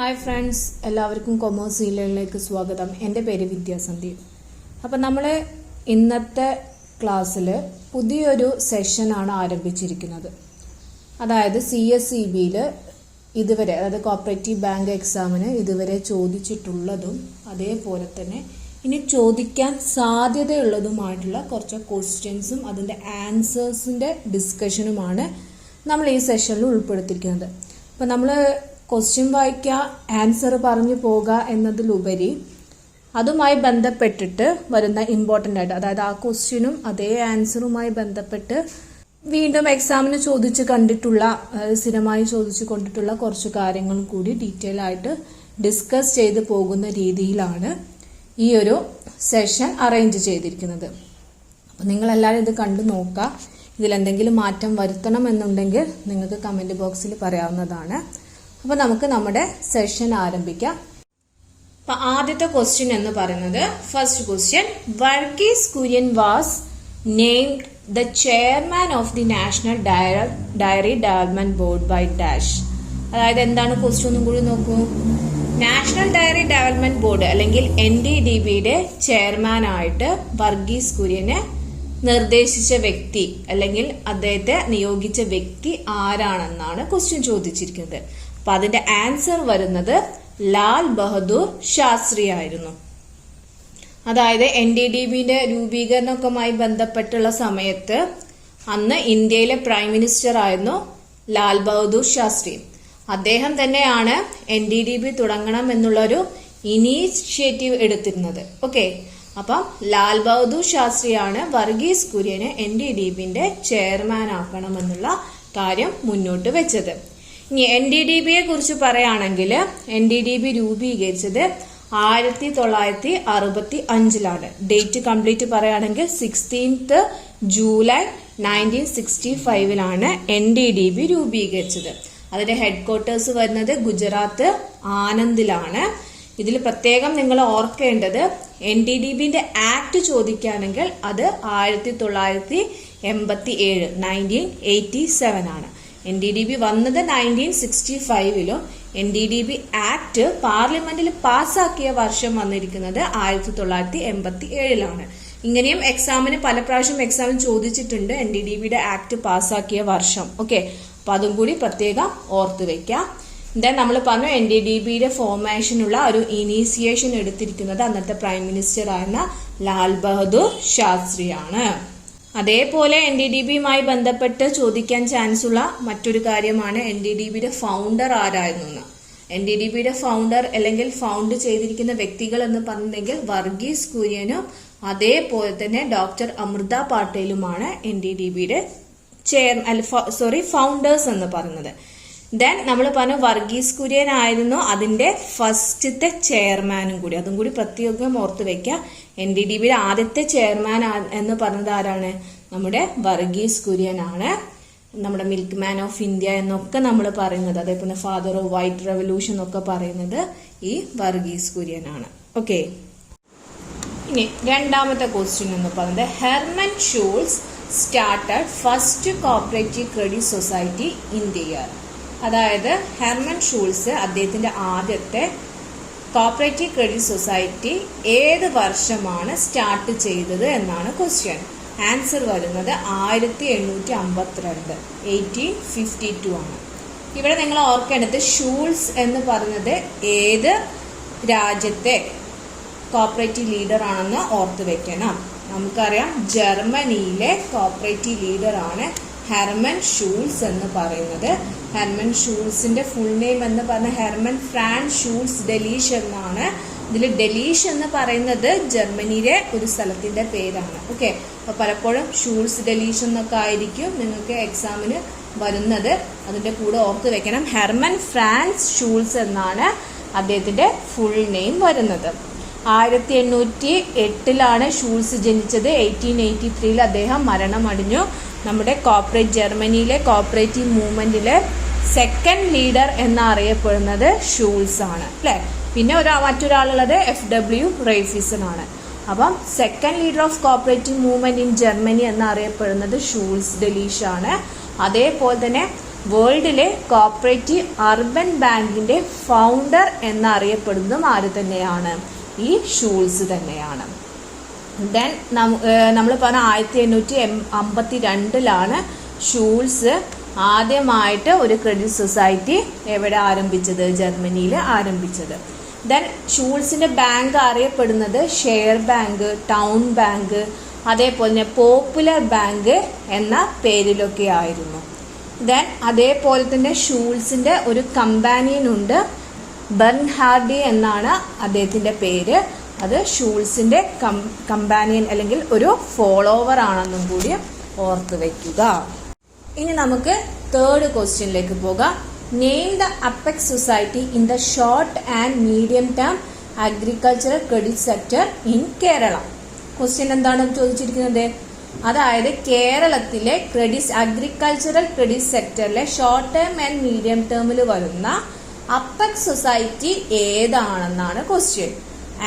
Hi friends, എല്ലാവർക്കും commerce സീലയിലേക്ക് സ്വാഗതം. എൻ്റെ പേര് വിദ്യാസന്ദീപ്. അപ്പം നമ്മൾ ഇന്നത്തെ ക്ലാസ്സിൽ പുതിയൊരു സെഷനാണ് ആരംഭിച്ചിരിക്കുന്നത്. അതായത് CSEBയിൽ ഇതുവരെ, അതായത് കോപ്പറേറ്റീവ് ബാങ്ക് എക്സാമിന് ഇതുവരെ ചോദിച്ചിട്ടുള്ളതും അതേപോലെ തന്നെ ഇനി ചോദിക്കാൻ സാധ്യതയുള്ളതുമായിട്ടുള്ള കുറച്ച് ക്വസ്റ്റ്യൻസും അതിൻ്റെ ആൻസേഴ്സിൻ്റെ ഡിസ്കഷനുമാണ് നമ്മൾ ഈ സെഷനിൽ ഉൾപ്പെടുത്തിയിരിക്കുന്നത്. അപ്പം നമ്മൾ ക്വസ്റ്റ്യൻ വായിക്കുക, ആൻസർ പറഞ്ഞു പോകുക എന്നതിലുപരി അതുമായി ബന്ധപ്പെട്ടിട്ട് വരുന്ന ഇമ്പോർട്ടൻ്റ് ആയിട്ട്, അതായത് ആ ക്വസ്റ്റ്യനും അതേ ആൻസറുമായി ബന്ധപ്പെട്ട് വീണ്ടും എക്സാമിന് ചോദിച്ച് കണ്ടിട്ടുള്ള, സ്ഥിരമായി ചോദിച്ചു കൊണ്ടിട്ടുള്ള കുറച്ച് കാര്യങ്ങളും കൂടി ഡീറ്റെയിൽ ആയിട്ട് ഡിസ്കസ് ചെയ്ത് പോകുന്ന രീതിയിലാണ് ഈ ഒരു സെഷൻ അറേഞ്ച് ചെയ്തിരിക്കുന്നത്. അപ്പം നിങ്ങളെല്ലാവരും ഇത് കണ്ടു നോക്കുക. ഇതിലെന്തെങ്കിലും മാറ്റം വരുത്തണം എന്നുണ്ടെങ്കിൽ നിങ്ങൾക്ക് കമൻറ്റ് ബോക്സിൽ പറയാവുന്നതാണ്. അപ്പോൾ നമുക്ക് നമ്മുടെ സെഷൻ ആരംഭിക്കാം. അപ്പോൾ ആദ്യത്തെ ക്വസ്റ്റ്യൻ എന്ന് പറയുന്നത്, first question, Varghese Kurien was named the chairman of the National Dairy Development Board by dash. അതായത് എന്താണ് ക്വസ്റ്റ്യൻ ഒന്നും കൂടി നോക്കൂ. നാഷണൽ ഡയറി ഡെവലപ്മെന്റ് ബോർഡ് അല്ലെങ്കിൽ NDDBയുടെ ചെയർമാനായിട്ട് വർഗീസ് കുര്യനെ നിർദ്ദേശിച്ച വ്യക്തി അല്ലെങ്കിൽ അദ്ദേഹത്തെ നിയോഗിച്ച വ്യക്തി ആരാണെന്നാണ് ക്വസ്റ്റ്യൻ ചോദിച്ചിരിക്കുന്നത്. അപ്പൊ അതിന്റെ ആൻസർ വരുന്നത് ലാൽ ബഹദൂർ ശാസ്ത്രി ആയിരുന്നു. അതായത് NDDBയുടെ രൂപീകരണവുമായി ബന്ധപ്പെട്ടുള്ള സമയത്ത് അന്ന് ഇന്ത്യയിലെ പ്രൈം മിനിസ്റ്റർ ആയിരുന്നു ലാൽ ബഹദൂർ ശാസ്ത്രി. അദ്ദേഹം തന്നെയാണ് NDDB തുടങ്ങണം എന്നുള്ളൊരു ഇനീഷ്യേറ്റീവ് എടുത്തിരുന്നത്. ഓക്കെ, അപ്പം ലാൽ ബഹദൂർ ശാസ്ത്രിയാണ് വർഗീസ് കുര്യനെ NDDBന്റെ ചെയർമാൻ ആക്കണമെന്നുള്ള കാര്യം മുന്നോട്ട് വെച്ചത്. ഇനി NDDBയെ കുറിച്ച് പറയുകയാണെങ്കിൽ NDDB രൂപീകരിച്ചത് 1965 ഡേറ്റ് കംപ്ലീറ്റ് പറയുകയാണെങ്കിൽ 16th ജൂലൈ 1965 NDDB രൂപീകരിച്ചത്. അതിന്റെ ഹെഡ് ക്വാർട്ടേഴ്സ് വരുന്നത് ഗുജറാത്ത് ആനന്ദിലാണ്. ഇതിൽ പ്രത്യേകം നിങ്ങൾ ഓർക്കേണ്ടത്, NDDBന്റെ ആക്ട് ചോദിക്കുകയാണെങ്കിൽ അത് 1987 ആണ്. NDDB വന്നത് 1965 NDDB ആക്ട് പാർലമെന്റിൽ പാസ്സാക്കിയ വർഷം വന്നിരിക്കുന്നത് 1987 ഇങ്ങനെയും എക്സാമിന് പല പ്രാവശ്യം എക്സാമിന് ചോദിച്ചിട്ടുണ്ട് NDDBയുടെ ആക്ട് പാസ്സാക്കിയ വർഷം. ഓക്കെ, അപ്പൊ അതും കൂടി പ്രത്യേകം ഓർത്ത് വെക്കാം. എന്താ നമ്മൾ പറഞ്ഞു, NDDBയുടെ ഫോർമേഷനുള്ള ഒരു ഇനീസിയേഷൻ എടുത്തിരിക്കുന്നത് അന്നത്തെ പ്രൈം മിനിസ്റ്റർ ആയിരുന്ന ലാൽ ബഹദൂർ ശാസ്ത്രിയാണ്. അതേപോലെ NDDBയുമായി ബന്ധപ്പെട്ട് ചോദിക്കാൻ ചാൻസ് ഉള്ള മറ്റൊരു കാര്യമാണ് NDDBയുടെ ഫൗണ്ടർ ആരായിരുന്നു. NDDBയുടെ ഫൗണ്ടർ അല്ലെങ്കിൽ ഫൗണ്ട് ചെയ്തിരിക്കുന്ന വ്യക്തികൾ എന്ന് പറഞ്ഞിട്ടുണ്ടെങ്കിൽ വർഗീസ് കുര്യനും അതേപോലെ തന്നെ ഡോക്ടർ അമൃത പാട്ടേലുമാണ് NDDBയുടെ ഫൗണ്ടേഴ്സ് എന്ന് പറയുന്നത്. ദെൻ നമ്മൾ പറഞ്ഞു വർഗീസ് കുര്യൻ ആയിരുന്നു അതിന്റെ ഫസ്റ്റത്തെ ചെയർമാനും കൂടി. അതും കൂടി പ്രത്യേകം ഓർത്ത് വെക്കുക. NDDBയുടെ ആദ്യത്തെ ചെയർമാൻ എന്ന് പറഞ്ഞത് ആരാണ്? നമ്മുടെ വർഗീസ് കുര്യൻ ആണ്. നമ്മുടെ മിൽക്ക് മാൻ ഓഫ് ഇന്ത്യ എന്നൊക്കെ നമ്മൾ പറയുന്നത്, അതേപോലെ ഫാദർ ഓഫ് വൈറ്റ് റെവല്യൂഷൻ ഒക്കെ പറയുന്നത് ഈ വർഗീസ് കുര്യൻ ആണ്. ഓക്കെ, ഇനി രണ്ടാമത്തെ ക്വസ്റ്റ്യൻ എന്ന് പറയുന്നത്, Hermann Schulze started first cooperative credit society in the year. അതായത് ഹെർമൻ ഷൂൾസ് അദ്ദേഹത്തിന്റെ ആദ്യത്തെ കോപ്പറേറ്റീവ് ക്രെഡിറ്റ് സൊസൈറ്റി ഏത് വർഷമാണ് സ്റ്റാർട്ട് ചെയ്തത് എന്നാണ് ക്വസ്റ്റ്യൻ. ആൻസർ വരുന്നത് 1852 ആണ്. ഇവിടെ നിങ്ങൾ ഓർക്കേണ്ടത് ഷൂൾസ് എന്ന് പറഞ്ഞത് ഏത് രാജ്യത്തെ കോപ്പറേറ്റീവ് ലീഡർ ആണെന്ന് ഓർത്ത് വെക്കണം. നമുക്കറിയാം ജർമ്മനിയിലെ കോപ്പറേറ്റീവ് ലീഡർ ആണ് ഹെർമൻ ഷൂൾസ് എന്ന് പറയുന്നത്. ഹെർമൻ ഷൂൾസിന്റെ ഫുൾ നെയിം എന്ന് പറഞ്ഞ ഹെർമൻ ഫ്രാൻസ് ഷൂൾസ് ഡെലീഷ് എന്നാണ്. ഇതിൽ ഡെലീഷ് എന്ന് പറയുന്നത് ജർമ്മനിയിലെ ഒരു സ്ഥലത്തിന്റെ പേരാണ്. ഓക്കെ, അപ്പൊ പലപ്പോഴും ഷൂൾസ് ഡെലീഷ് എന്നൊക്കെ ആയിരിക്കും നിങ്ങൾക്ക് എക്സാമിന് വരുന്നത്. അതിന്റെ കൂടെ ഓർത്ത് വെക്കണം, ഹെർമൻ ഫ്രാൻസ് ഷൂൾസ് എന്നാണ് അദ്ദേഹത്തിന്റെ ഫുൾ നെയിം വരുന്നത്. 1808 ഷൂൾസ് ജനിച്ചത്. 1883 അദ്ദേഹം മരണമടഞ്ഞു. നമ്മുടെ ജർമ്മനിയിലെ കോപ്പറേറ്റീവ് മൂവ്മെന്റിലെ സെക്കൻഡ് ലീഡർ എന്നറിയപ്പെടുന്നത് ഷൂൾസ് ആണ് അല്ലെ. പിന്നെ മറ്റൊരാളുള്ളത് FW റെയ്ഫിസൺ ആണ്. അപ്പം second leader of cooperative movement in Germany എന്നറിയപ്പെടുന്നത് ഷൂൾസ് ഡെലീഷ് ആണ്. അതേപോലെ തന്നെ വേൾഡിലെ കോപ്പറേറ്റീവ് അർബൻ ബാങ്കിന്റെ ഫൗണ്ടർ എന്നറിയപ്പെടുന്നതും ആര് തന്നെയാണ്? ഈ ഷൂൾസ് തന്നെയാണ്. ദെൻ നമ്മൾ പറഞ്ഞ 1852 ഷൂൾസ് ആദ്യമായിട്ട് ഒരു ക്രെഡിറ്റ് സൊസൈറ്റി എവിടെ ആരംഭിച്ചത്? ജർമ്മനിയിൽ ആരംഭിച്ചത്. ദെൻ ഷൂൾസിന്റെ ബാങ്ക് അറിയപ്പെടുന്നത് ഷെയർ ബാങ്ക്, ടൗൺ ബാങ്ക്, അതേപോലെ തന്നെ പോപ്പുലർ ബാങ്ക് എന്ന പേരിലൊക്കെ ആയിരുന്നു. ദെൻ അതേപോലെ തന്നെ ഷൂൾസിന്റെ ഒരു കമ്പാനിയൻ ഉണ്ട്, ബെർൺഹാർഡി എന്നാണ് അദ്ദേഹത്തിന്റെ പേര്. അത് ഷൂൾസിന്റെ കമ്പാനിയൻ അല്ലെങ്കിൽ ഒരു ഫോളോവർ ആണെന്നും കൂടി ഓർത്ത് വെക്കുക. ഇനി നമുക്ക് തേർഡ് ക്വസ്റ്റ്യനിലേക്ക് പോകാം. Name the apex society in the short and medium term agricultural credit sector in Kerala. Question എന്താണ് ചോദിച്ചിരിക്കുന്നത്? അതായത് കേരളത്തിലെ അഗ്രികൾച്ചറൽ ക്രെഡിറ്റ് സെക്ടറിലെ ഷോർട്ട് ടേം ആൻഡ് മീഡിയം ടേമിൽ വരുന്ന അപ്പെക്സ് സൊസൈറ്റി ഏതാണെന്നാണ് ക്വസ്റ്റ്യൻ.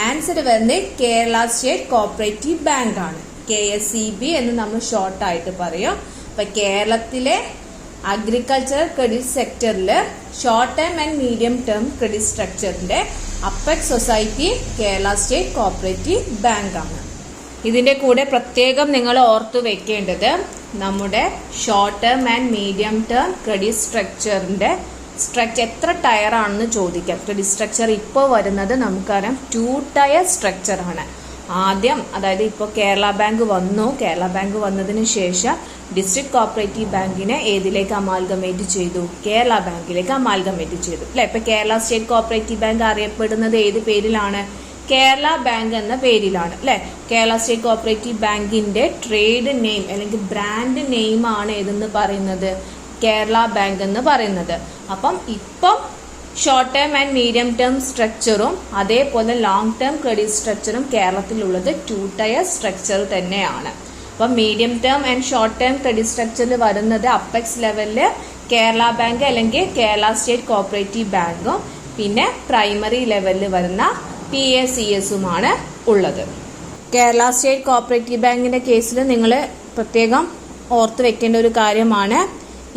ആൻസർ വരുന്നത് കേരള സ്റ്റേറ്റ് കോപ്പറേറ്റീവ് ബാങ്ക് ആണ്. KSEB എന്ന് നമ്മൾ ഷോർട്ടായിട്ട് പറയും. അപ്പൊ കേരളത്തിലെ അഗ്രികൾച്ചറൽ ക്രെഡിറ്റ് സെക്ടറിൽ short term and medium term credit സ്ട്രക്ചറിന്റെ apex society Kerala state cooperative bank ആണ്. ഇതിന്റെ കൂടെ പ്രത്യേകം നിങ്ങൾ ഓർത്തു വെക്കേണ്ടത് നമ്മുടെ short term and medium term credit സ്ട്രക്ചറിന്റെ എത്ര ടയർ ആണെന്ന് ചോദിക്കാം. ക്രെഡിറ്റ് സ്ട്രക്ചർ ഇപ്പോൾ വരുന്നത് നമുക്കറിയാം 2 ടയർ സ്ട്രക്ചർ ആണ്. ആദ്യം അതായത് ഇപ്പോൾ കേരള ബാങ്ക് വന്നു. കേരള ബാങ്ക് വന്നതിന് ശേഷം ഡിസ്ട്രിക്ട് കോപ്പറേറ്റീവ് ബാങ്കിനെ ഏതിലേക്ക് അമാൽഗമേറ്റ് ചെയ്തു? കേരള ബാങ്കിലേക്ക് അമാൽഗമേറ്റ് ചെയ്തു അല്ലെ. ഇപ്പൊ കേരള സ്റ്റേറ്റ് കോപ്പറേറ്റീവ് ബാങ്ക് അറിയപ്പെടുന്നത് ഏത് പേരിലാണ്? കേരള ബാങ്ക് എന്ന പേരിലാണ് അല്ലെ. കേരള സ്റ്റേറ്റ് കോപ്പറേറ്റീവ് ബാങ്കിന്റെ ട്രേഡ് നെയിം അല്ലെങ്കിൽ ബ്രാൻഡ് നെയിം ആണ് ഏതെന്ന് പറയുന്നത്? കേരള ബാങ്ക് എന്ന് പറയുന്നത്. അപ്പം ഇപ്പം short term and medium term സ്ട്രക്ചറും അതേപോലെ ലോങ് ടേം ക്രെഡിറ്റ് സ്ട്രക്ചറും കേരളത്തിലുള്ളത് 2 ടയർ സ്ട്രക്ചർ തന്നെയാണ്. അപ്പം medium term and short term credit സ്ട്രക്ചറിൽ വരുന്നത് അപ്പെക്സ് ലെവലില് കേരള ബാങ്ക് അല്ലെങ്കിൽ കേരള സ്റ്റേറ്റ് കോപ്പറേറ്റീവ് ബാങ്കും പിന്നെ പ്രൈമറി ലെവലിൽ വരുന്ന PACSുമാണ് ഉള്ളത്. കേരള സ്റ്റേറ്റ് കോപ്പറേറ്റീവ് ബാങ്കിന്റെ കേസിൽ നിങ്ങൾ പ്രത്യേകം ഓർത്ത് വെക്കേണ്ട ഒരു കാര്യമാണ്,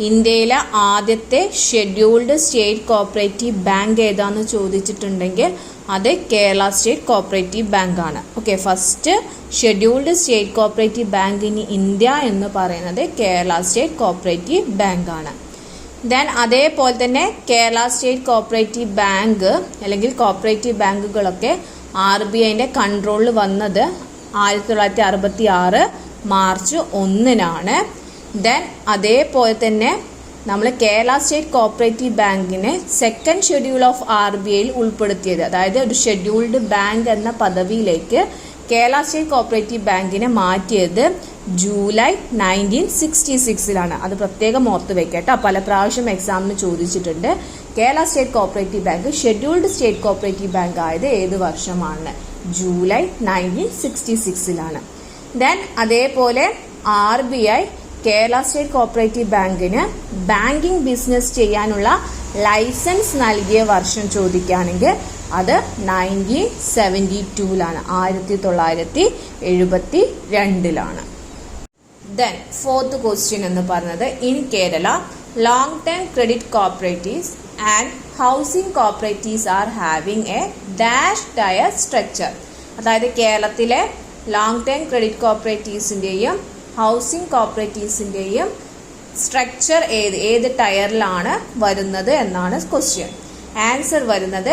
ഇന്ത്യയിലെ ആദ്യത്തെ ഷെഡ്യൂൾഡ് സ്റ്റേറ്റ് കോപ്പറേറ്റീവ് ബാങ്ക് ഏതാന്ന് ചോദിച്ചിട്ടുണ്ടെങ്കിൽ അത് കേരള സ്റ്റേറ്റ് കോപ്പറേറ്റീവ് ബാങ്ക് ആണ്. Okay, first scheduled state cooperative bank in India എന്ന് പറയുന്നത് കേരള സ്റ്റേറ്റ് കോപ്പറേറ്റീവ് ബാങ്ക് ആണ്. ദെൻ അതേപോലെ തന്നെ കേരള സ്റ്റേറ്റ് കോപ്പറേറ്റീവ് ബാങ്ക് അല്ലെങ്കിൽ കോപ്പറേറ്റീവ് ബാങ്കുകളൊക്കെ RBIന്റെ കൺട്രോളിൽ വന്നത് 1966 മാർച്ച് 1 ദെൻ അതേപോലെ തന്നെ നമ്മൾ കേരള സ്റ്റേറ്റ് കോപ്പറേറ്റീവ് ബാങ്കിനെ സെക്കൻഡ് ഷെഡ്യൂൾ ഓഫ് RBIയിൽ ഉൾപ്പെടുത്തിയത്, അതായത് ഒരു ഷെഡ്യൂൾഡ് ബാങ്ക് എന്ന പദവിയിലേക്ക് കേരള സ്റ്റേറ്റ് കോപ്പറേറ്റീവ് ബാങ്കിനെ മാറ്റിയത് ജൂലൈ 1966 അത് പ്രത്യേകം ഓർത്ത് വെക്കട്ടോ. പല പ്രാവശ്യം എക്സാമിന് ചോദിച്ചിട്ടുണ്ട്. Kerala state cooperative bank scheduled state cooperative bank ആയത് ഏത് വർഷമാണ്? ജൂലൈ 1966. ദെൻ അതേപോലെ RBI കേരള സ്റ്റേറ്റ് കോപ്പറേറ്റീവ് ബാങ്കിന് ബാങ്കിങ് ബിസിനസ് ചെയ്യാനുള്ള ലൈസൻസ് നൽകിയ വർഷം ചോദിക്കുകയാണെങ്കിൽ അത് 1972 1972. ദെൻ ഫോർത്ത് ക്വസ്റ്റ്യൻ എന്ന് പറയുന്നത് in Kerala long term credit cooperatives and housing cooperatives are having a dash tier structure. അതായത് കേരളത്തിലെ ലോങ് ടേം ക്രെഡിറ്റ് കോപ്പറേറ്റീവ്സിന്റെയും ഹൗസിംഗ് കോപ്പറേറ്റീവ്സിന്റെയും സ്ട്രക്ചർ ഏത് ടയറിലാണ് വരുന്നത് എന്നാണ് ക്വസ്റ്റ്യൻ. ആൻസർ വരുന്നത്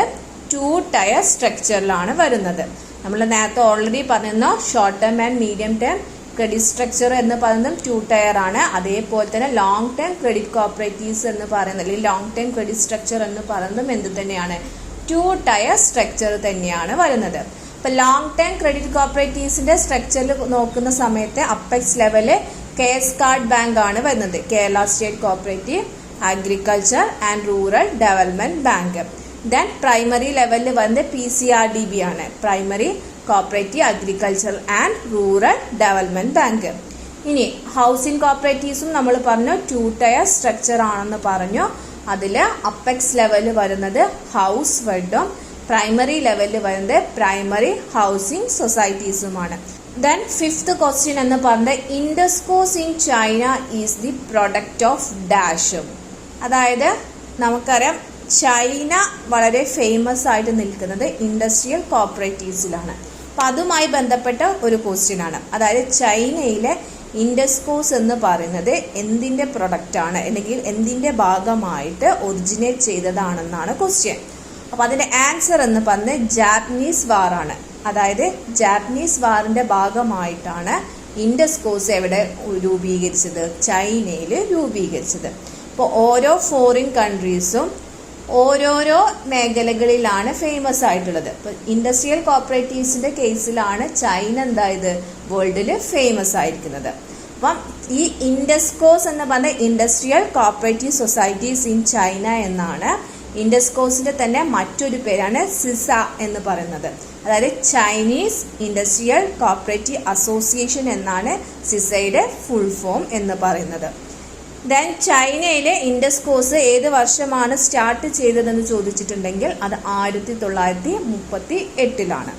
2 ടയർ സ്ട്രക്ചറിലാണ് വരുന്നത്. നമ്മൾ നേരത്തെ ഓൾറെഡി പറയുന്ന short term and medium term credit structure എന്ന് പറയുന്നതും 2 ടയർ ആണ്. അതേപോലെ തന്നെ ലോങ് ടേം ക്രെഡിറ്റ് കോപ്പറേറ്റീവ്സ് എന്ന് പറയുന്നത് അല്ലെങ്കിൽ ലോങ് ടേം ക്രെഡിറ്റ് സ്ട്രക്ചർ എന്ന് പറയുന്നതും എന്ത് തന്നെയാണ്? 2 ടയർ സ്ട്രക്ചർ തന്നെയാണ് വരുന്നത്. ഇപ്പൊ ലോങ് ടേം ക്രെഡിറ്റ് കോപ്പറേറ്റീവ്സിന്റെ സ്ട്രക്ചറിൽ നോക്കുന്ന സമയത്ത് apex level KS card bank ആണ് വരുന്നത്. Kerala state cooperative agriculture and rural development bank. Then primary ലെവലിൽ വരുന്നത് PCRDB ആണ്, primary cooperative agriculture and rural development bank. ഇനി ഹൗസിംഗ് കോപ്പറേറ്റീവ്സും നമ്മൾ പറഞ്ഞു 2 ടയർ സ്ട്രക്ചർ ആണെന്ന് പറഞ്ഞു. അതിൽ അപ്പെക്സ് ലെവലിൽ വരുന്നത് ഹൗസ് ഫെഡും പ്രൈമറി ലെവലിൽ വരുന്നത് പ്രൈമറി ഹൗസിംഗ് സൊസൈറ്റീസുമാണ്. ദെൻ ഫിഫ്ത്ത് ക്വസ്റ്റ്യൻ എന്ന് പറഞ്ഞത് induscos in China is the product of dash. അതായത് നമുക്കറിയാം ചൈന വളരെ ഫേമസ് ആയിട്ട് നിൽക്കുന്നത് ഇൻഡസ്ട്രിയൽ കോപ്പറേറ്റീവ്സിലാണ്. അപ്പം അതുമായി ബന്ധപ്പെട്ട ഒരു ക്വസ്റ്റ്യൻ ആണ്. അതായത് ചൈനയിലെ ഇൻഡസ്കോസ് എന്ന് പറയുന്നത് എന്തിൻ്റെ പ്രൊഡക്റ്റാണ് അല്ലെങ്കിൽ എന്തിൻ്റെ ഭാഗമായിട്ട് ഒറിജിനേറ്റ് ചെയ്തതാണെന്നാണ് ക്വസ്റ്റ്യൻ. അപ്പോൾ അതിൻ്റെ ആൻസർ എന്ന് പറഞ്ഞ് ജാപ്പനീസ് വാറാണ്. അതായത് ജാപ്പനീസ് വാറിൻ്റെ ഭാഗമായിട്ടാണ് ഇൻഡസ്കോസ് എവിടെ രൂപീകരിച്ചത്? ചൈനയിൽ രൂപീകരിച്ചത്. ഇപ്പോൾ ഓരോ ഫോറിൻ കൺട്രീസും ഓരോരോ മേഖലകളിലാണ് ഫേമസ് ആയിട്ടുള്ളത്. ഇപ്പോൾ ഇൻഡസ്ട്രിയൽ കോപ്പറേറ്റീവ്സിൻ്റെ കേസിലാണ് ചൈന എന്തായത് വേൾഡിൽ ഫേമസ് ആയിരിക്കുന്നത്. അപ്പം ഈ ഇൻഡസ്കോസ് എന്ന് പറഞ്ഞ industrial cooperative societies in China എന്നാണ്. ഇൻഡസ്കോസിൻ്റെ തന്നെ മറ്റൊരു പേരാണ് സിസ എന്ന് പറയുന്നത്. അതായത് ചൈനീസ് ഇൻഡസ്ട്രിയൽ കോപ്പറേറ്റീവ് അസോസിയേഷൻ എന്നാണ് സിസയുടെ ഫുൾ ഫോം എന്ന് പറയുന്നത്. ദെൻ ചൈനയിലെ ഇൻഡസ്കോസ് ഏത് വർഷമാണ് സ്റ്റാർട്ട് ചെയ്തതെന്ന് ചോദിച്ചിട്ടുണ്ടെങ്കിൽ അത് 1938.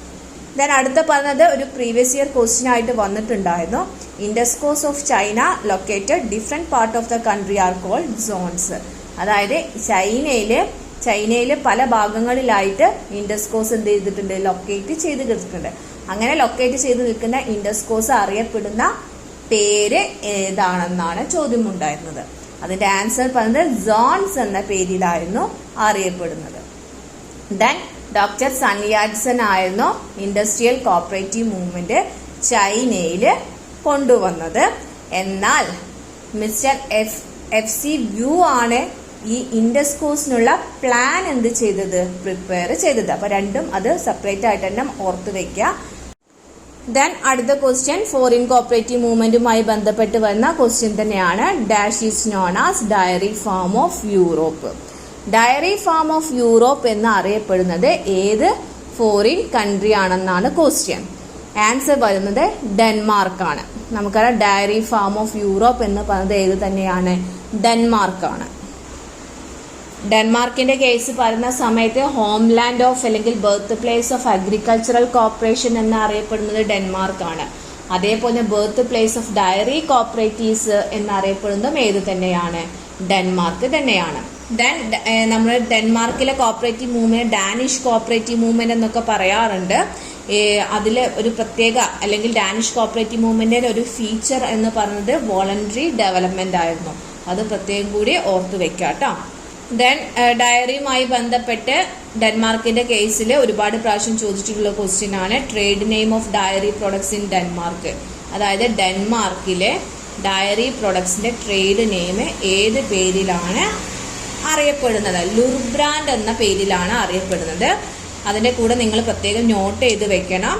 ദെൻ അടുത്ത പറഞ്ഞത് ഒരു പ്രീവിയസ് ഇയർ ക്വസ്റ്റ്യൻ ആയിട്ട് വന്നിട്ടുണ്ടായിരുന്നു. Induscos of China located different part of the country are called zones. അതായത് ചൈനയിൽ പല ഭാഗങ്ങളിലായിട്ട് ഇൻഡസ്കോസ് എന്ത് ചെയ്തിട്ടുണ്ട്? ലൊക്കേറ്റ് ചെയ്ത് കിടക്കുന്നുണ്ട്. അങ്ങനെ ലൊക്കേറ്റ് ചെയ്ത് നിൽക്കുന്ന ഇൻഡസ്കോസ് അറിയപ്പെടുന്ന പേര് ഏതാണെന്നാണ് ചോദ്യമുണ്ടായിരുന്നത്. അതിന്റെ ആൻസർ പറഞ്ഞത് സോൺസ് എന്ന പേരിലായിരുന്നു അറിയപ്പെടുന്നത്. ദെൻ ഡോക്ടർ സൺ യാറ്റ്സൺ ആയിരുന്നു ഇൻഡസ്ട്രിയൽ കോപ്പറേറ്റീവ് മൂവ്മെന്റ് ചൈനയിൽ കൊണ്ടുവന്നത്. എന്നാൽ മിസ്റ്റർ FC വ്യൂ ആണ് ഈ ഇൻഡസ്കോസിനുള്ള പ്ലാൻ എന്ത് ചെയ്തത്? പ്രിപ്പയർ ചെയ്തത്. അപ്പൊ രണ്ടും അത് സെപ്പറേറ്റ് ആയിട്ട് തന്നെ ഓർത്ത് വെക്കുക. ദെൻ അടുത്ത ക്വസ്റ്റ്യൻ ഫോറിൻ കോപ്പറേറ്റീവ് മൂവ്മെന്റുമായി ബന്ധപ്പെട്ട് വരുന്ന ക്വസ്റ്റ്യൻ തന്നെയാണ്. Dash is known as dairy farm of Europe. Dairy farm of Europe എന്ന് അറിയപ്പെടുന്നത് ഏത് ഫോറിൻ കൺട്രി ആണെന്നാണ് ക്വസ്റ്റ്യൻ. ആൻസർ വരുന്നത് ഡെൻമാർക്കാണ്. നമുക്കറിയാം ഡയറി ഫാം ഓഫ് യൂറോപ്പ് എന്ന് പറയുന്നത് ഏത് തന്നെയാണ്? ഡെൻമാർക്കാണ്. ഡെൻമാർക്കിന്റെ കേസ് പറയുന്ന സമയത്ത് ഹോംലാൻഡ് ഓഫ് അല്ലെങ്കിൽ birth place of agricultural corporation എന്ന് അറിയപ്പെടുന്നത് ഡെൻമാർക്കാണ്. അതേപോലെ birth place of dairy cooperatives എന്നറിയപ്പെടുന്നതും ഏത് തന്നെയാണ്? ഡെൻമാർക്ക് തന്നെയാണ്. ദെൻ നമ്മൾ ഡെൻമാർക്കിലെ cooperative movement Danish cooperative movement എന്നൊക്കെ പറയാറുണ്ട്. അതിൽ ഒരു പ്രത്യേക അല്ലെങ്കിൽ ഡാനിഷ് കോപ്പറേറ്റീവ് മൂവ്മെന്റിന്റെ ഒരു ഫീച്ചർ എന്ന് പറയുന്നത് വോളണ്ടറി ഡെവലപ്മെന്റ് ആയിരുന്നു. അത് പ്രത്യേകം കൂടി ഓർത്തു വെക്കാട്ടോ. ദെൻ ഡയറിയുമായി ബന്ധപ്പെട്ട് ഡെൻമാർക്കിന്റെ കേസിൽ ഒരുപാട് പ്രാവശ്യം ചോദിച്ചിട്ടുള്ള ക്വസ്റ്റ്യൻ ആണ് trade name of diary products in Denmark. അതായത് ഡെൻമാർക്കിലെ ഡയറി പ്രൊഡക്ട്സിന്റെ ട്രേഡ് നെയിം ഏത് പേരിലാണ് അറിയപ്പെടുന്നത്? ലുർബ്രാൻഡ് എന്ന പേരിലാണ് അറിയപ്പെടുന്നത്. അതിന്റെ കൂടെ നിങ്ങൾ പ്രത്യേകം നോട്ട് ചെയ്ത് വെക്കണം.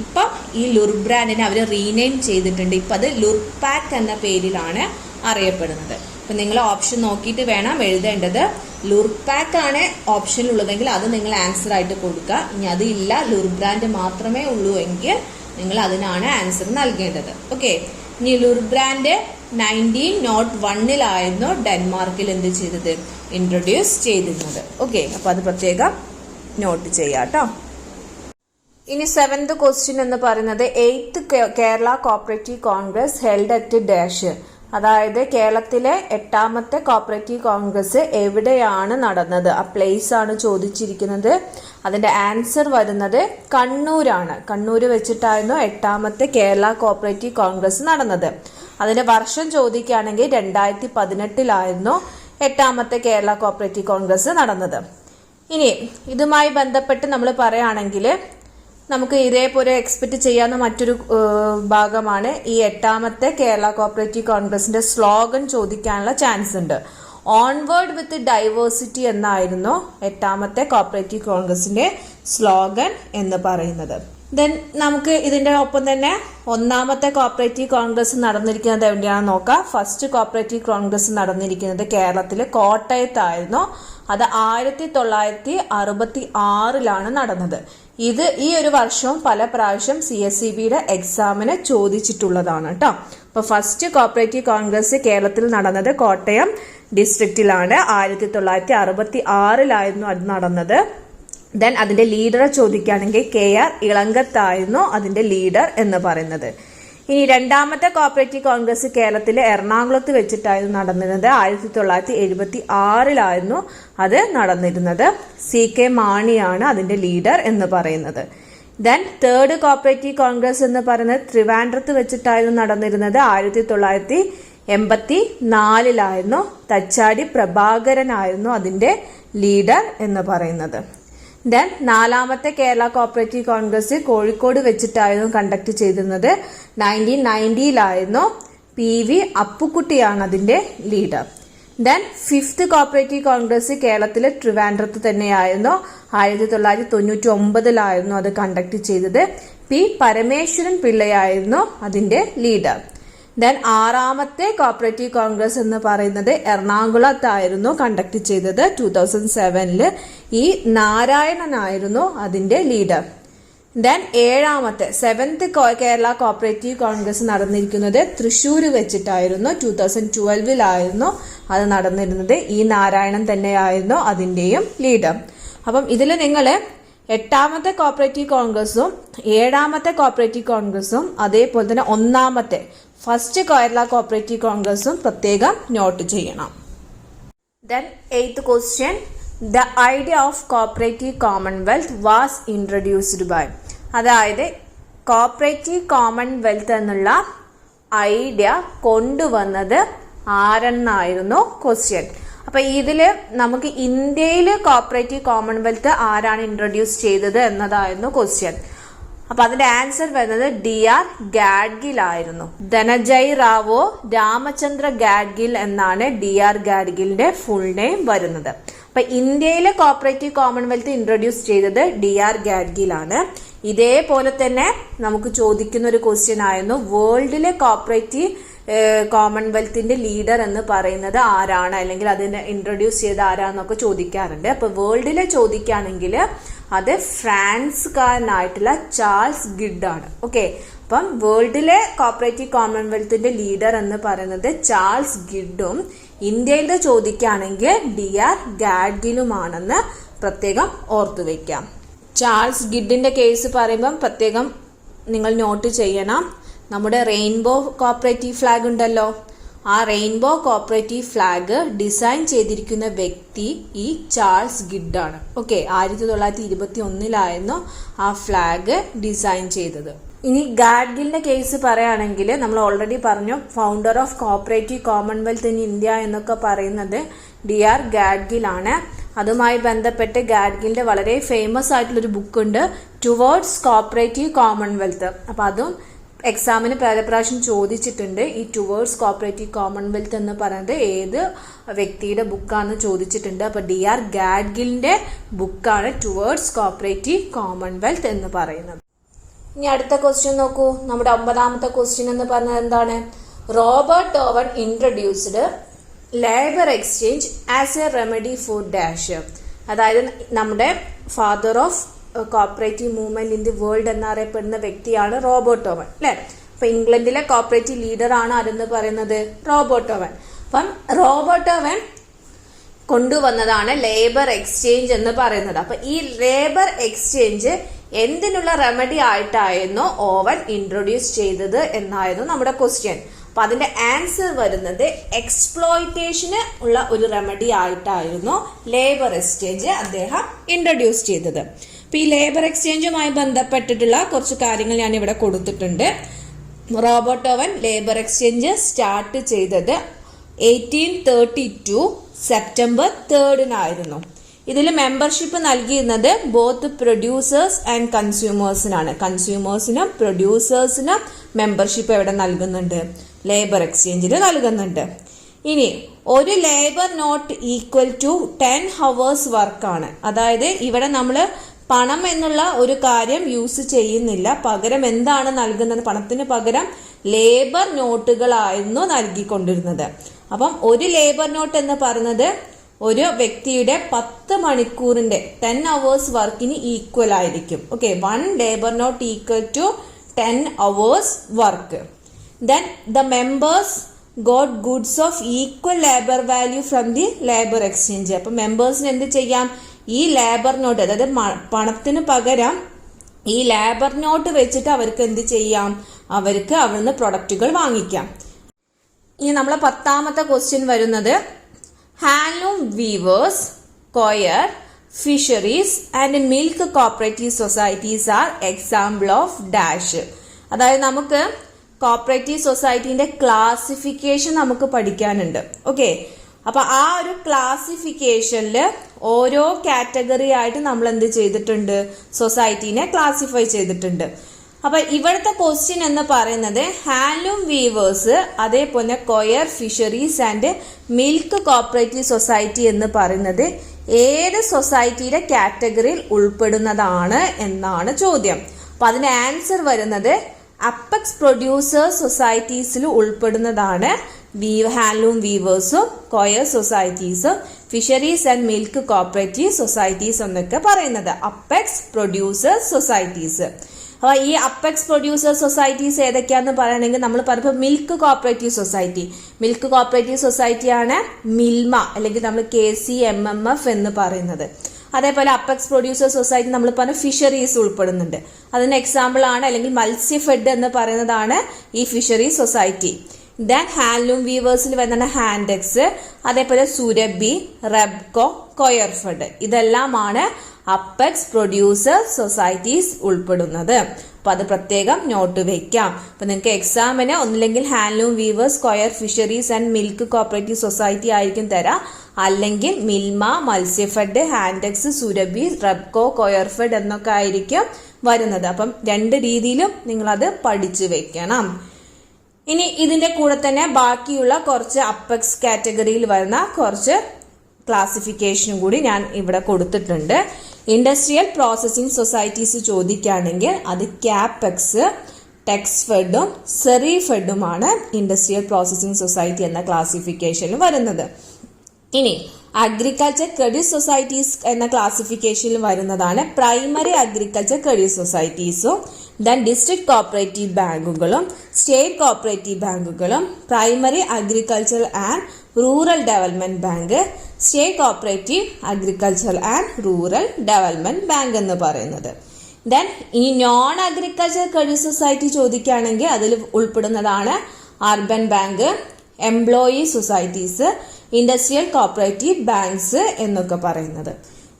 ഇപ്പം ഈ ലുർബ്രാൻഡിനെ അവർ റീനെയിം ചെയ്തിട്ടുണ്ട്. ഇപ്പം അത് ലുർപാക്ക് എന്ന പേരിലാണ് അറിയപ്പെടുന്നത്. അപ്പം നിങ്ങൾ ഓപ്ഷൻ നോക്കിയിട്ട് വേണം എഴുതേണ്ടത്. ലുർപാക്ക് ആണ് ഓപ്ഷനിലുള്ളതെങ്കിൽ അത് നിങ്ങൾ ആൻസർ ആയിട്ട് കൊടുക്കുക. ഇനി അതില്ല, ലുർബ്രാൻഡ് മാത്രമേ ഉള്ളൂ എങ്കിൽ നിങ്ങൾ അതിനാണ് ആൻസർ നൽകേണ്ടത്. ഓക്കെ. ഇനി ലുർബ്രാൻഡ് 1901 ഡെൻമാർക്കിൽ എന്ത് ചെയ്തത്? ഇൻട്രൊഡ്യൂസ് ചെയ്തിരുന്നത്. ഓക്കെ, അപ്പൊ അത് പ്രത്യേകം നോട്ട് ചെയ്യാട്ടോ. ഇനി 7th ക്വസ്റ്റ്യൻ എന്ന് പറയുന്നത് 8th Kerala cooperative Congress held at dash. അതായത് കേരളത്തിലെ 8ാമത്തെ കോപ്പറേറ്റീവ് കോൺഗ്രസ് എവിടെയാണ് നടന്നത്? ആ പ്ലേസ് ആണ് ചോദിച്ചിരിക്കുന്നത്. അതിന്റെ ആൻസർ വരുന്നത് കണ്ണൂരാണ്. കണ്ണൂര് വെച്ചിട്ടായിരുന്നു 8ാമത്തെ കേരള കോപ്പറേറ്റീവ് കോൺഗ്രസ് നടന്നത്. അതിന്റെ വർഷം ചോദിക്കുകയാണെങ്കിൽ 2018 8ാമത്തെ കേരള കോപ്പറേറ്റീവ് കോൺഗ്രസ് നടന്നത്. ഇനി ഇതുമായി ബന്ധപ്പെട്ട് നമ്മൾ പറയുകയാണെങ്കിൽ നമുക്ക് ഇതേപോലെ എക്സ്പെക്ട് ചെയ്യാവുന്ന മറ്റൊരു ഭാഗമാണ് ഈ 8ാമത്തെ കേരള കോപ്പറേറ്റീവ് കോൺഗ്രസിന്റെ സ്ലോഗൻ ചോദിക്കാനുള്ള ചാൻസ് ഉണ്ട്. ഓൺവേർഡ് വിത്ത് ഡൈവേഴ്സിറ്റി എന്നായിരുന്നു 8ാമത്തെ കോപ്പറേറ്റീവ് കോൺഗ്രസിന്റെ സ്ലോഗൻ എന്ന് പറയുന്നത്. ദെൻ നമുക്ക് ഇതിന്റെ ഒപ്പം തന്നെ 1ാമത്തെ കോപ്പറേറ്റീവ് കോൺഗ്രസ് നടന്നിരിക്കുന്നത് എവിടെയാണെന്ന് നോക്കാം. ഫസ്റ്റ് കോപ്പറേറ്റീവ് കോൺഗ്രസ് നടന്നിരിക്കുന്നത് കേരളത്തിലെ കോട്ടയത്തായിരുന്നു. അത് 1966 നടന്നത്. ഈ ഒരു വർഷവും പല പ്രാവശ്യം CSEBയുടെ എക്സാമിന് ചോദിച്ചിട്ടുള്ളതാണ് കേട്ടോ. അപ്പൊ ഫസ്റ്റ് കോപ്പറേറ്റീവ് കോൺഗ്രസ് കേരളത്തിൽ നടന്നത് കോട്ടയം ഡിസ്ട്രിക്റ്റിലാണ്. 1966 അത് നടന്നത്. ദെൻ അതിന്റെ ലീഡറെ ചോദിക്കുകയാണെങ്കിൽ KR ഇളങ്കത്തായിരുന്നു അതിന്റെ ലീഡർ എന്ന് പറയുന്നത്. ഇനി രണ്ടാമത്തെ കോപ്പറേറ്റീവ് കോൺഗ്രസ് കേരളത്തിലെ എറണാകുളത്ത് വെച്ചിട്ടായിരുന്നു നടന്നിരുന്നത്. 1976 അത് നടന്നിരുന്നത്. CK മാണിയാണ് അതിന്റെ ലീഡർ എന്ന് പറയുന്നത്. ദെൻ തേർഡ് കോപ്പറേറ്റീവ് കോൺഗ്രസ് എന്ന് പറയുന്നത് ട്രിവാൻഡ്രത്ത് വെച്ചിട്ടായിരുന്നു നടന്നിരുന്നത്. 1984 തച്ചാടി പ്രഭാകരനായിരുന്നു അതിന്റെ ലീഡർ എന്ന് പറയുന്നത്. ദെൻ നാലാമത്തെ കേരള കോപ്പറേറ്റീവ് കോൺഗ്രസ് കോഴിക്കോട് വെച്ചിട്ടായിരുന്നു കണ്ടക്ട് ചെയ്തിരുന്നത്. 1990 PV അപ്പുക്കുട്ടിയാണ് അതിന്റെ leader. Then fifth cooperative Congress കേരളത്തിലെ ട്രിവാൻഡ്രത്ത് തന്നെയായിരുന്നു. 1999 അത് കണ്ടക്ട് ചെയ്തത്. P പരമേശ്വരൻ പിള്ളയായിരുന്നു അതിന്റെ ലീഡർ. ദെൻ ആറാമത്തെ കോപ്പറേറ്റീവ് കോൺഗ്രസ് എന്ന് പറയുന്നത് എറണാകുളത്തായിരുന്നു കണ്ടക്ട് ചെയ്തത്. 2007 E നാരായണനായിരുന്നു അതിന്റെ ലീഡർ. ദെൻ ഏഴാമത്തെ സെവൻത് കേരള കോപ്പറേറ്റീവ് കോൺഗ്രസ് നടന്നിരിക്കുന്നത് തൃശ്ശൂർ വെച്ചിട്ടായിരുന്നു. 2012 അത് നടന്നിരുന്നത്. E നാരായണൻ തന്നെയായിരുന്നു അതിന്റെയും ലീഡർ. അപ്പം ഇതിൽ നിങ്ങൾ എട്ടാമത്തെ കോപ്പറേറ്റീവ് കോൺഗ്രസും ഏഴാമത്തെ കോപ്പറേറ്റീവ് കോൺഗ്രസും അതേപോലെ തന്നെ ഒന്നാമത്തെ ഫസ്റ്റ് കേരള കോപ്പറേറ്റീവ് കോൺഗ്രസും പ്രത്യേകം നോട്ട് ചെയ്യണം. Then 8th question, the idea of cooperative commonwealth was introduced by. അതായത് കോപ്പറേറ്റീവ് കോമൺവെൽത്ത് എന്നുള്ള ഐഡിയ കൊണ്ടുവന്നത് ആരെന്നായിരുന്നു ക്വസ്റ്റ്യൻ. അപ്പൊ ഇതില് നമുക്ക് ഇന്ത്യയിൽ കോപ്പറേറ്റീവ് കോമൺവെൽത്ത് ആരാണ് ഇൻട്രൊഡ്യൂസ് ചെയ്തത് എന്നതായിരുന്നു ക്വസ്റ്റ്യൻ. അപ്പൊ അതിന്റെ ആൻസർ വരുന്നത് DR ഗാഡ്ഗിൽ ആയിരുന്നു. ധനജയ് റാവോ രാമചന്ദ്ര ഗാഡ്ഗിൽ എന്നാണ് DR ഗാഡ്ഗിലിന്റെ ഫുൾ നെയിം വരുന്നത്. അപ്പൊ ഇന്ത്യയിലെ കോപ്പറേറ്റീവ് കോമൺവെൽത്ത് ഇൻട്രൊഡ്യൂസ് ചെയ്തത് DR ഗാഡ്ഗിൽ ആണ്. ഇതേപോലെ തന്നെ നമുക്ക് ചോദിക്കുന്ന ഒരു ക്വസ്റ്റ്യൻ ആയിരുന്നു, വേൾഡിലെ കോപ്പറേറ്റീവ് കോമൺവെൽത്തിന്റെ ലീഡർ എന്ന് പറയുന്നത് ആരാണ്, അല്ലെങ്കിൽ അതിനെ ഇൻട്രൊഡ്യൂസ് ചെയ്ത ആരാന്നൊക്കെ ചോദിക്കാറുണ്ട്. അപ്പൊ വേൾഡിലെ ചോദിക്കുകയാണെങ്കിൽ അത് ഫ്രാൻസുകാരനായിട്ടുള്ള ചാൾസ് ഗിഡ് ആണ്. ഓക്കെ, അപ്പം വേൾഡിലെ കോപ്പറേറ്റീവ് കോമൺവെൽത്തിന്റെ ലീഡർ എന്ന് പറയുന്നത് ചാൾസ് ഗിഡും ഇന്ത്യയിലെ ചോദിക്കുകയാണെങ്കിൽ DR ഗാഡ്ഗിലുമാണെന്ന് പ്രത്യേകം ഓർത്തു വെക്കാം. ചാൾസ് ഗിഡിന്റെ കേസ് പറയുമ്പം പ്രത്യേകം നിങ്ങൾ നോട്ട് ചെയ്യണം. നമ്മുടെ റെയിൻബോ കോപ്പറേറ്റീവ് ഫ്ലാഗ് ഉണ്ടല്ലോ, ആ റെയിൻബോ കോപ്പറേറ്റീവ് ഫ്ലാഗ് ഡിസൈൻ ചെയ്തിരിക്കുന്ന വ്യക്തി ഈ ചാൾസ് ഗിഡ് ആണ്. ഓക്കെ, 1921 ആ ഫ്ലാഗ് ഡിസൈൻ ചെയ്തത്. ഇനി ഗാഡ്ഗിലിന്റെ കേസ് പറയുകയാണെങ്കിൽ നമ്മൾ ഓൾറെഡി പറഞ്ഞു, founder of cooperative Commonwealth in India എന്നൊക്കെ പറയുന്നത് DR ഗാഡ്ഗിൽ ആണ്. അതുമായി ബന്ധപ്പെട്ട് ഗാഡ്ഗിലിന്റെ വളരെ ഫേമസ് ആയിട്ടുള്ളൊരു ബുക്ക് ഉണ്ട്, ടുവേർഡ്സ് കോപ്പറേറ്റീവ് കോമൺവെൽത്ത്. അപ്പൊ അതും എക്സാമിന് പല പ്രാവശ്യം ചോദിച്ചിട്ടുണ്ട്. ഈ ടുവേർഡ്സ് കോപ്പറേറ്റീവ് കോമൺവെൽത്ത് എന്ന് പറയുന്നത് ഏത് വ്യക്തിയുടെ ബുക്കാണെന്ന് ചോദിച്ചിട്ടുണ്ട്. അപ്പൊ DR ഗാഡ്ഗിലിന്റെ ബുക്കാണ് ടുവേർഡ്സ് കോപ്പറേറ്റീവ് കോമൺവെൽത്ത് എന്ന് പറയുന്നത്. ഇനി അടുത്ത ക്വസ്റ്റ്യൻ നോക്കൂ. നമ്മുടെ 9ാമത്തെ ക്വസ്റ്റ്യൻ എന്ന് പറഞ്ഞത് എന്താണ്? Robert Owen introduced labour exchange as A remedy for dash. അതായത് നമ്മുടെ father of cooperative movement in the world എന്നറിയപ്പെടുന്ന വ്യക്തിയാണ് റോബർട്ട് ഓവൻ, അല്ലെ? അപ്പൊ ഇംഗ്ലണ്ടിലെ കോപ്പറേറ്റീവ് ലീഡർ ആണ് ആരെന്ന് പറയുന്നത് റോബർട്ട് ഓവൻ. അപ്പം റോബർട്ട് ഓവൻ കൊണ്ടുവന്നതാണ് ലേബർ എക്സ്ചേഞ്ച് എന്ന് പറയുന്നത്. അപ്പൊ ഈ ലേബർ എക്സ്ചേഞ്ച് എന്തിനുള്ള റെമഡി ആയിട്ടായിരുന്നു ഓവൻ ഇൻട്രൊഡ്യൂസ് ചെയ്തത് എന്നായിരുന്നു നമ്മുടെ ക്വസ്റ്റ്യൻ. അപ്പൊ അതിന്റെ ആൻസർ വരുന്നത് എക്സ്പ്ലോയിറ്റേഷന് ഉള്ള ഒരു റെമഡി ആയിട്ടായിരുന്നു ലേബർ എക്സ്ചേഞ്ച് അദ്ദേഹം ഇൻട്രൊഡ്യൂസ് ചെയ്തത്. അപ്പൊ ഈ ലേബർ എക്സ്ചേഞ്ചുമായി ബന്ധപ്പെട്ടിട്ടുള്ള കുറച്ച് കാര്യങ്ങൾ ഞാൻ ഇവിടെ കൊടുത്തിട്ടുണ്ട്. Robert Owen labour exchange start ചെയ്തത് 1832 സെപ്റ്റംബർ 3 ഇതിൽ മെമ്പർഷിപ്പ് നൽകിയിരുന്നത് ബോത്ത് പ്രൊഡ്യൂസേഴ്സ് ആൻഡ് കൺസ്യൂമേഴ്സിനാണ്. കൺസ്യൂമേഴ്സിനും പ്രൊഡ്യൂസേഴ്സിനും മെമ്പർഷിപ്പ് എവിടെ നൽകുന്നുണ്ട്? ലേബർ എക്സ്ചേഞ്ചിൽ നൽകുന്നുണ്ട്. ഇനി ഒരു labour note equal to 10 hours വർക്കാണ്. അതായത് ഇവിടെ നമ്മൾ പണം എന്നുള്ള ഒരു കാര്യം യൂസ് ചെയ്യുന്നില്ല, പകരം എന്താണ് നൽകുന്നത്? പണത്തിന് പകരം ലേബർ നോട്ടുകളായിരുന്നു നൽകിക്കൊണ്ടിരുന്നത്. അപ്പം ഒരു ലേബർ നോട്ട് എന്ന് പറയുന്നത് ഒരു വ്യക്തിയുടെ 10 മണിക്കൂറിന്റെ 10 hours വർക്കിന് ഈക്വൽ ആയിരിക്കും. Okay, 1 labour note equal to 10 hours work. Then the members got goods of equal labor value from the labor exchange. അപ്പൊ മെമ്പേഴ്സിന് എന്ത് ചെയ്യാം? ഈ ലേബർ നോട്ട്, അതായത് പണത്തിന് പകരം ഈ ലേബർ നോട്ട് വെച്ചിട്ട് അവർക്ക് എന്ത് ചെയ്യാം, അവർക്ക് അവിടുന്ന് പ്രൊഡക്റ്റുകൾ വാങ്ങിക്കാം. ഇനി നമ്മളെ 10ാമത്തെ ക്വസ്റ്റ്യൻ വരുന്നത് handloom weavers, coir, fisheries and milk cooperative societies are example of dash. അതായത് നമുക്ക് കോപ്പറേറ്റീവ് സൊസൈറ്റീന്റെ ക്ലാസിഫിക്കേഷൻ നമുക്ക് പഠിക്കാനുണ്ട്. ഓക്കെ, അപ്പൊ ആ ഒരു ക്ലാസിഫിക്കേഷനിൽ ഓരോ കാറ്റഗറി ആയിട്ട് നമ്മൾ എന്ത് ചെയ്തിട്ടുണ്ട്, സൊസൈറ്റീനെ ക്ലാസിഫൈ ചെയ്തിട്ടുണ്ട്. അപ്പൊ ഇവിടുത്തെ ക്വസ്റ്റ്യൻ എന്ന് പറയുന്നത് ഹാൻഡ്ലൂം വീവേഴ്സ്, അതേപോലെ coir, fisheries and milk cooperative society എന്ന് പറയുന്നത് ഏത് സൊസൈറ്റിയുടെ കാറ്റഗറിയിൽ ഉൾപ്പെടുന്നതാണ് എന്നാണ് ചോദ്യം. അപ്പൊ അതിന്റെ ആൻസർ വരുന്നത് അപ്പെക്സ് പ്രൊഡ്യൂസേഴ്സ് സൊസൈറ്റീസിൽ ഉൾപ്പെടുന്നതാണ് ഹാൻഡ്ലൂം വീവേഴ്സും കൊയർ സൊസൈറ്റീസും fisheries and milk cooperative societies എന്നൊക്കെ പറയുന്നത് അപ്പെക്സ് പ്രൊഡ്യൂസേഴ്സ് സൊസൈറ്റീസ്. അപ്പൊ ഈ അപ്പെക്സ് പ്രൊഡ്യൂസേഴ്സ് സൊസൈറ്റീസ് ഏതൊക്കെയാന്ന് പറയണമെങ്കിൽ നമ്മൾ പറയുമ്പോൾ മിൽക്ക് കോപ്പറേറ്റീവ് സൊസൈറ്റിയാണ് മിൽമ അല്ലെങ്കിൽ നമ്മൾ KCMMF എന്ന് പറയുന്നത്. അതേപോലെ അപ്പെക്സ് പ്രൊഡ്യൂസേഴ്സ് സൊസൈറ്റി നമ്മൾ പറഞ്ഞ ഫിഷറീസ് ഉൾപ്പെടുന്നുണ്ട്. അതിന് എക്സാമ്പിൾ ആണ് അല്ലെങ്കിൽ മത്സ്യഫെഡ് എന്ന് പറയുന്നതാണ് ഈ ഫിഷറീസ് സൊസൈറ്റി. ദെൻ ഹാൻഡ്ലൂം വീവേഴ്സിൽ വരുന്ന ഹാൻഡെക്സ്, അതേപോലെ സുരഭി, റെബ്കോ, കൊയർഫെഡ്, ഇതെല്ലാമാണ് അപ്പെക്സ് പ്രൊഡ്യൂസേഴ്സ് സൊസൈറ്റീസ് ഉൾപ്പെടുന്നത്. അപ്പൊ അത് പ്രത്യേകം നോട്ട് വെക്കാം. അപ്പൊ നിങ്ങൾക്ക് എക്സാമിന് ഒന്നില്ലെങ്കിൽ handloom weavers, coir, fisheries and milk cooperative society ആയിരിക്കും തരാം, അല്ലെങ്കിൽ മിൽമ, മത്സ്യഫെഡ്, ഹാൻഡെക്സ്, സുരഭി, റെബ്കോ, കൊയർഫെഡ് എന്നൊക്കെ ആയിരിക്കും വരുന്നത്. അപ്പം 2 രീതിയിലും നിങ്ങളത് പഠിച്ചു വെക്കണം. ഇനി ഇതിന്റെ കൂടെ തന്നെ ബാക്കിയുള്ള കുറച്ച് അപ്പെക്സ് കാറ്റഗറിയിൽ വരുന്ന കുറച്ച് ക്ലാസിഫിക്കേഷനും കൂടി ഞാൻ ഇവിടെ കൊടുത്തിട്ടുണ്ട്. ഇൻഡസ്ട്രിയൽ പ്രോസസ്സിംഗ് സൊസൈറ്റീസ് ചോദിക്കുകയാണെങ്കിൽ അത് ക്യാപെക്സ്, ടെക്സ്ഫെഡും സെറിഫെഡുമാണ് ഇൻഡസ്ട്രിയൽ പ്രോസസ്സിംഗ് സൊസൈറ്റി എന്ന ക്ലാസിഫിക്കേഷനിൽ വരുന്നത്. ഇനി അഗ്രികൾച്ചർ ക്രെഡിറ്റ് സൊസൈറ്റീസ് എന്ന ക്ലാസിഫിക്കേഷനിൽ വരുന്നതാണ് പ്രൈമറി അഗ്രികൾച്ചർ ക്രെഡിറ്റ് സൊസൈറ്റീസും ദെൻ ഡിസ്ട്രിക്ട് കോപ്പറേറ്റീവ് ബാങ്കുകളും സ്റ്റേറ്റ് കോപ്പറേറ്റീവ് ബാങ്കുകളും primary agriculture and rural development bank, state cooperative agriculture and rural development bank എന്ന് പറയുന്നത്. ദെൻ ഇനി നോൺ അഗ്രികൾച്ചർ ക്രെഡിറ്റ് സൊസൈറ്റി ചോദിക്കുകയാണെങ്കിൽ അതിൽ ഉൾപ്പെടുന്നതാണ് urban bank, employee societies, industrial cooperative banks എന്നൊക്കെ പറയുന്നത്.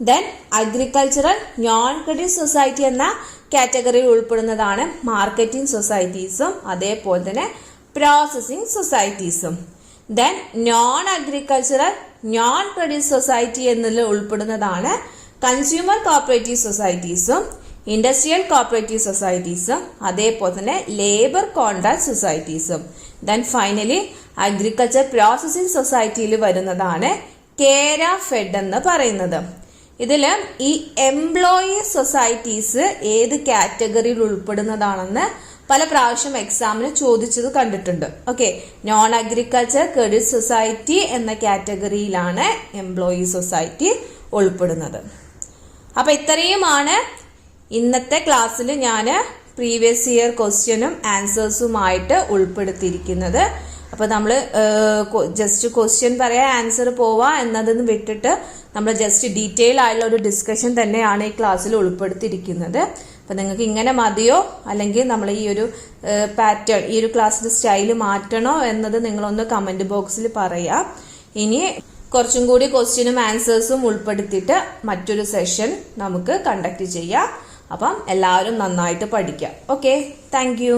Then agricultural non credit society എന്ന കാറ്റഗറിയിൽ ഉൾപ്പെടുന്നതാണ് മാർക്കറ്റിംഗ് സൊസൈറ്റീസും അതേപോലെ തന്നെ പ്രോസസ്സിംഗ് സൊസൈറ്റീസും. Then non agricultural non credit society എന്നതിൽ ഉൾപ്പെടുന്നതാണ് കൺസ്യൂമർ കോപ്പറേറ്റീവ് സൊസൈറ്റീസും ഇൻഡസ്ട്രിയൽ കോപ്പറേറ്റീവ് സൊസൈറ്റീസും അതേപോലെ തന്നെ ലേബർ കോൺട്രാക്ട് സൊസൈറ്റീസും. ദെൻ ഫൈനലി അഗ്രികൾച്ചർ പ്രോസസ്സിംഗ് സൊസൈറ്റിയിൽ വരുന്നതാണ് കേര ഫെഡ് എന്ന് പറയുന്നത്. ഇതില് ഈ എംപ്ലോയി സൊസൈറ്റീസ് ഏത് കാറ്റഗറിയിൽ ഉൾപ്പെടുന്നതാണെന്ന് പല പ്രാവശ്യം എക്സാമിന് ചോദിച്ചത് കണ്ടിട്ടുണ്ട്. Okay, non agriculture credit society എന്ന കാറ്റഗറിയിലാണ് എംപ്ലോയി സൊസൈറ്റി ഉൾപ്പെടുന്നത്. അപ്പൊ ഇത്രയുമാണ് ഇന്നത്തെ ക്ലാസ്സിൽ ഞാൻ പ്രീവിയസ് ഇയർ ക്വസ്റ്റ്യനും ആൻസേഴ്സുമായിട്ട് ഉൾപ്പെടുത്തിയിരിക്കുന്നത്. അപ്പൊ നമ്മൾ ജസ്റ്റ് ക്വസ്റ്റ്യൻ പറയാ ആൻസർ പോവാ എന്നതെന്ന് വിട്ടിട്ട് നമ്മൾ ജസ്റ്റ് ഡീറ്റെയിൽ ആയിട്ടുള്ള ഒരു ഡിസ്കഷൻ തന്നെയാണ് ഈ ക്ലാസ്സിൽ ഉൾപ്പെടുത്തിയിരിക്കുന്നത്. അപ്പൊ നിങ്ങൾക്ക് ഇങ്ങനെ മതിയോ അല്ലെങ്കിൽ നമ്മൾ ഈ ഒരു പാറ്റേൺ ഈ ഒരു ക്ലാസ്സിന്റെ സ്റ്റൈല് മാറ്റണോ എന്നത് നിങ്ങളൊന്ന് കമന്റ് ബോക്സിൽ പറയാം. ഇനി കുറച്ചും കൂടി ക്വസ്റ്റ്യനും ആൻസേഴ്സും ഉൾപ്പെടുത്തിയിട്ട് മറ്റൊരു സെഷൻ നമുക്ക് കണ്ടക്ട് ചെയ്യാം. അപ്പം എല്ലാവരും നന്നായിട്ട് പഠിക്കാം. Okay, thank you.